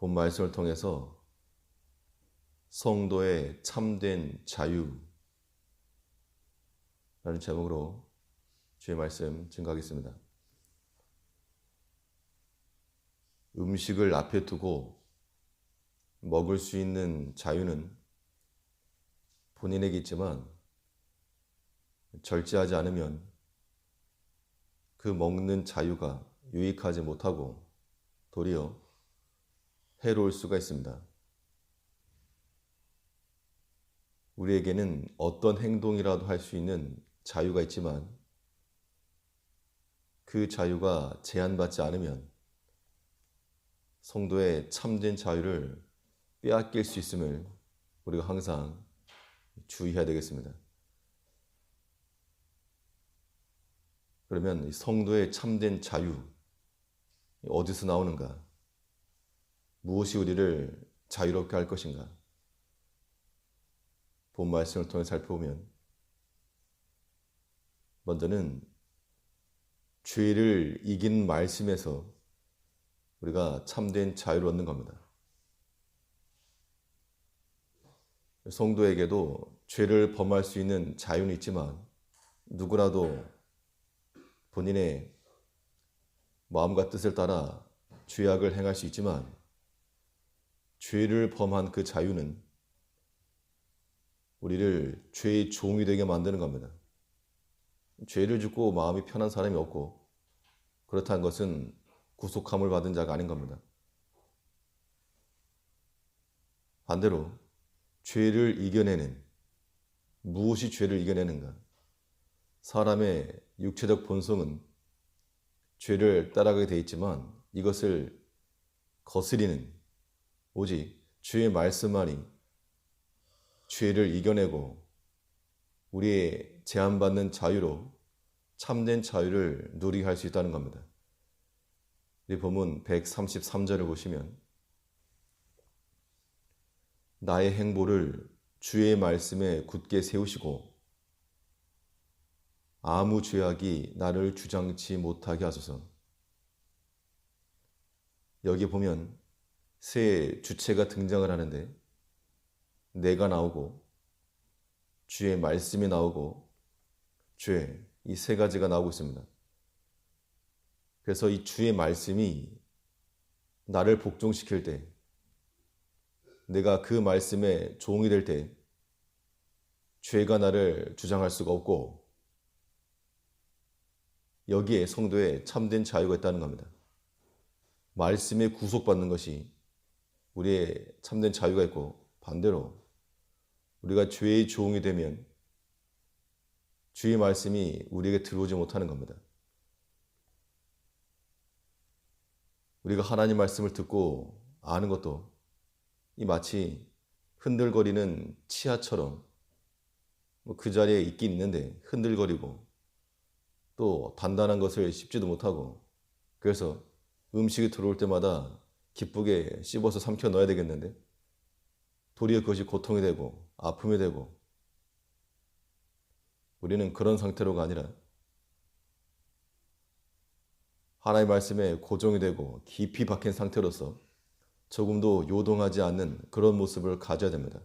본 말씀을 통해서 성도의 참된 자유라는 제목으로 주의 말씀 증거하겠습니다. 음식을 앞에 두고 먹을 수 있는 자유는 본인에게 있지만 절제하지 않으면 그 먹는 자유가 유익하지 못하고 도리어 해로울 수가 있습니다. 우리에게는 어떤 행동이라도 할 수 있는 자유가 있지만 그 자유가 제한받지 않으면 성도의 참된 자유를 빼앗길 수 있음을 우리가 항상 주의해야 되겠습니다. 그러면 성도의 참된 자유, 어디서 나오는가? 무엇이 우리를 자유롭게 할 것인가? 본 말씀을 통해 살펴보면 먼저는 죄를 이긴 말씀에서 우리가 참된 자유를 얻는 겁니다. 성도에게도 죄를 범할 수 있는 자유는 있지만 누구라도 본인의 마음과 뜻을 따라 죄악을 행할 수 있지만 죄를 범한 그 자유는 우리를 죄의 종이 되게 만드는 겁니다. 죄를 짓고 마음이 편한 사람이 없고 그렇다는 것은 구속함을 받은 자가 아닌 겁니다. 반대로 죄를 이겨내는, 무엇이 죄를 이겨내는가? 사람의 육체적 본성은 죄를 따라가게 되어 있지만 이것을 거스리는 오직 주의 말씀만이 죄를 이겨내고 우리의 제한받는 자유로 참된 자유를 누리게 할 수 있다는 겁니다. 이 본문 133절을 보시면 나의 행보를 주의 말씀에 굳게 세우시고 아무 죄악이 나를 주장치 못하게 하소서. 여기 보면 세 주체가 등장을 하는데 내가 나오고 주의 말씀이 나오고 죄, 이 세 가지가 나오고 있습니다. 그래서 이 주의 말씀이 나를 복종시킬 때, 내가 그 말씀에 종이 될 때 죄가 나를 주장할 수가 없고 여기에 성도의 참된 자유가 있다는 겁니다. 말씀에 구속받는 것이 우리의 참된 자유가 있고 반대로 우리가 죄의 종이 되면 주의 말씀이 우리에게 들어오지 못하는 겁니다. 우리가 하나님 말씀을 듣고 아는 것도 이 마치 흔들거리는 치아처럼 그 자리에 있긴 있는데 흔들거리고 또 단단한 것을 씹지도 못하고 그래서 음식이 들어올 때마다 기쁘게 씹어서 삼켜 넣어야 되겠는데 도리어 그것이 고통이 되고 아픔이 되고 우리는 그런 상태로가 아니라 하나님의 말씀에 고정이 되고 깊이 박힌 상태로서 조금도 요동하지 않는 그런 모습을 가져야 됩니다.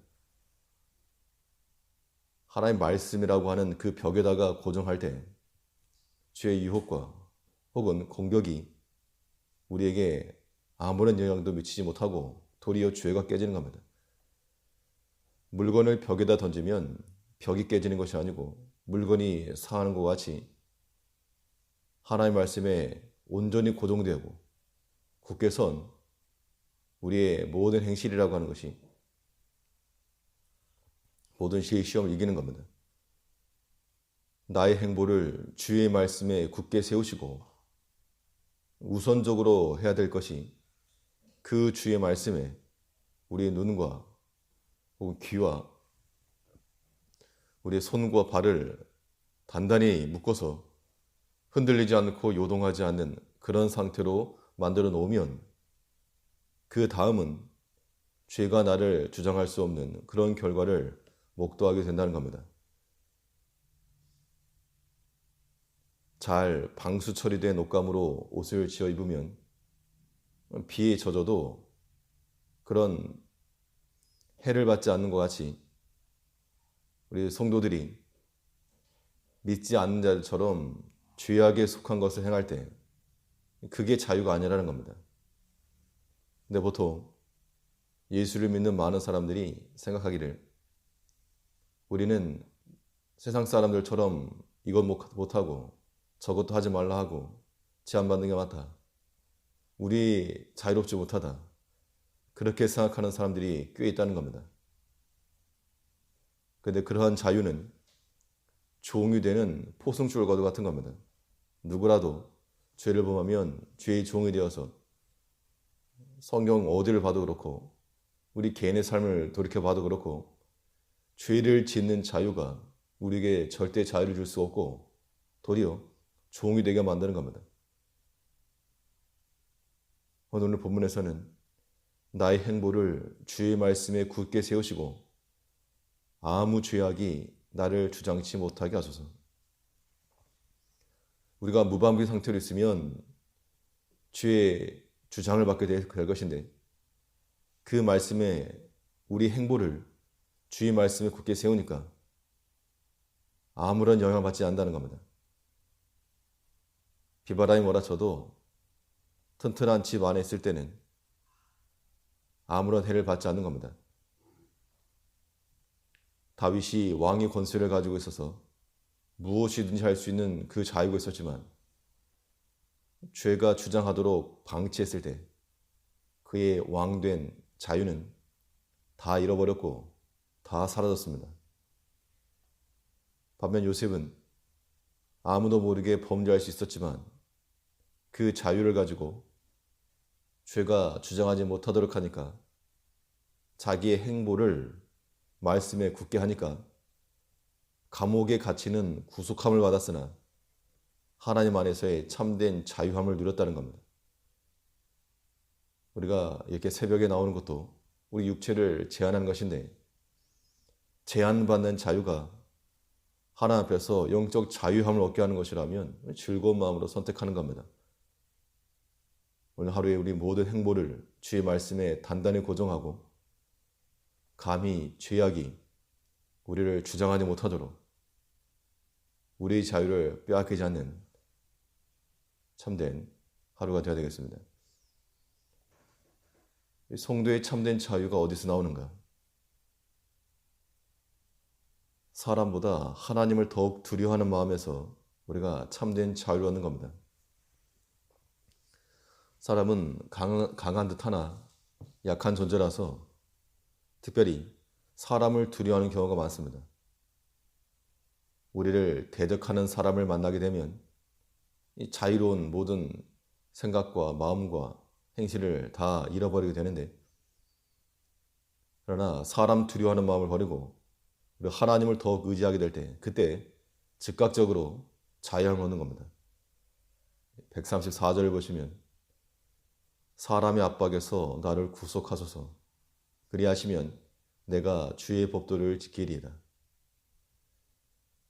하나님의 말씀이라고 하는 그 벽에다가 고정할 때 죄의 유혹과 혹은 공격이 우리에게 아무런 영향도 미치지 못하고 도리어 죄가 깨지는 겁니다. 물건을 벽에다 던지면 벽이 깨지는 것이 아니고 물건이 상하는 것과 같이 하나님의 말씀에 온전히 고정되고 굳게 선 우리의 모든 행실이라고 하는 것이 모든 시험을 이기는 겁니다. 나의 행보를 주의 말씀에 굳게 세우시고 우선적으로 해야 될 것이 그 주의 말씀에 우리의 눈과 혹은 귀와 우리의 손과 발을 단단히 묶어서 흔들리지 않고 요동하지 않는 그런 상태로 만들어 놓으면 그 다음은 죄가 나를 주장할 수 없는 그런 결과를 목도하게 된다는 겁니다. 잘 방수 처리된 옷감으로 옷을 지어 입으면 비에 젖어도 그런 해를 받지 않는 것 같이 우리 성도들이 믿지 않는 자들처럼 죄악에 속한 것을 행할 때 그게 자유가 아니라는 겁니다. 근데 보통 예수를 믿는 많은 사람들이 생각하기를 우리는 세상 사람들처럼 이건 못하고 저것도 하지 말라 하고 제한받는 게 많다. 우리 자유롭지 못하다. 그렇게 생각하는 사람들이 꽤 있다는 겁니다. 그런데 그러한 자유는 종이 되는 포승줄과도 같은 겁니다. 누구라도 죄를 범하면 죄의 종이 되어서 성경 어디를 봐도 그렇고 우리 개인의 삶을 돌이켜봐도 그렇고 죄를 짓는 자유가 우리에게 절대 자유를 줄 수 없고 도리어 종이 되게 만드는 겁니다. 오늘 본문에서는 나의 행보를 주의 말씀에 굳게 세우시고 아무 죄악이 나를 주장치 못하게 하소서. 우리가 무방비 상태로 있으면 죄의 주장을 받게 될 것인데 그 말씀에 우리 행보를 주의 말씀에 굳게 세우니까 아무런 영향을 받지 않는다는 겁니다. 비바람이 몰아쳐도 튼튼한 집 안에 있을 때는 아무런 해를 받지 않는 겁니다. 다윗이 왕의 권세를 가지고 있어서 무엇이든지 할 수 있는 그 자유가 있었지만 죄가 주장하도록 방치했을 때 그의 왕된 자유는 다 잃어버렸고 다 사라졌습니다. 반면 요셉은 아무도 모르게 범죄할 수 있었지만 그 자유를 가지고 죄가 주장하지 못하도록 하니까 자기의 행보를 말씀에 굳게 하니까 감옥에 갇히는 구속함을 받았으나 하나님 안에서의 참된 자유함을 누렸다는 겁니다. 우리가 이렇게 새벽에 나오는 것도 우리 육체를 제한하는 것인데 제한받는 자유가 하나님 앞에서 영적 자유함을 얻게 하는 것이라면 즐거운 마음으로 선택하는 겁니다. 오늘 하루에 우리 모든 행보를 주의 말씀에 단단히 고정하고 감히 죄악이 우리를 주장하지 못하도록 우리의 자유를 빼앗기지 않는 참된 하루가 되어야 되겠습니다. 성도의 참된 자유가 어디서 나오는가? 사람보다 하나님을 더욱 두려워하는 마음에서 우리가 참된 자유를 얻는 겁니다. 사람은 강한 듯 하나 약한 존재라서 특별히 사람을 두려워하는 경우가 많습니다. 우리를 대적하는 사람을 만나게 되면 이 자유로운 모든 생각과 마음과 행실을 다 잃어버리게 되는데 그러나 사람 두려워하는 마음을 버리고 우리 하나님을 더욱 의지하게 될 때 그때 즉각적으로 자유함을 얻는 겁니다. 134절을 보시면 사람의 압박에서 나를 구속하소서 그리하시면 내가 주의 법도를 지키리이다.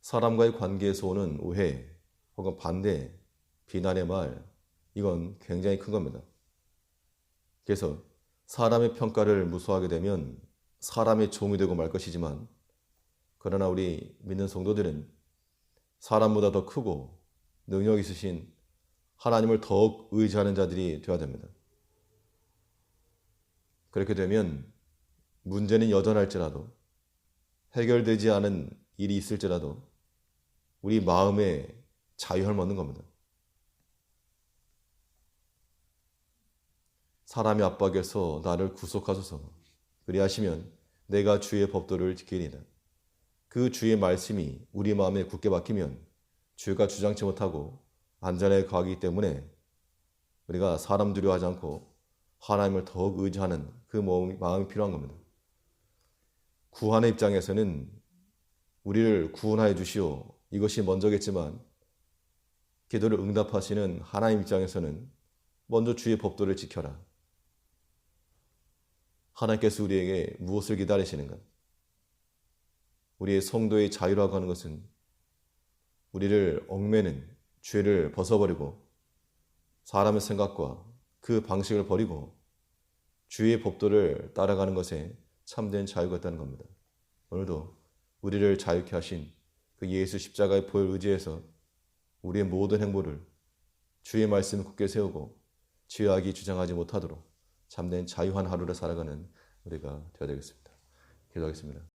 사람과의 관계에서 오는 오해 혹은 반대, 비난의 말 이건 굉장히 큰 겁니다. 그래서 사람의 평가를 무서워하게 되면 사람의 종이 되고 말 것이지만 그러나 우리 믿는 성도들은 사람보다 더 크고 능력 있으신 하나님을 더욱 의지하는 자들이 되어야 됩니다. 그렇게 되면 문제는 여전할지라도 해결되지 않은 일이 있을지라도 우리 마음에 자유함을 얻는 겁니다. 사람의 압박에서 나를 구속하소서 그리하시면 내가 주의 법도를 지키리이다. 그 주의 말씀이 우리 마음에 굳게 박히면 죄가 주장치 못하고 안전에 거하기 때문에 우리가 사람 두려워하지 않고 하나님을 더욱 의지하는 그 마음이 필요한 겁니다. 구원의 입장에서는 우리를 구원하여 주시오 이것이 먼저겠지만 기도를 응답하시는 하나님 입장에서는 먼저 주의 법도를 지켜라. 하나님께서 우리에게 무엇을 기다리시는가? 우리의 성도의 자유라고 하는 것은 우리를 얽매는 죄를 벗어버리고 사람의 생각과 그 방식을 버리고 주의 법도를 따라가는 것에 참된 자유가 있다는 겁니다. 오늘도 우리를 자유케 하신 그 예수 십자가의 보혈 의지에서 우리의 모든 행보를 주의 말씀을 굳게 세우고 죄악이 주장하지 못하도록 참된 자유한 하루를 살아가는 우리가 되어야 되겠습니다. 기도하겠습니다.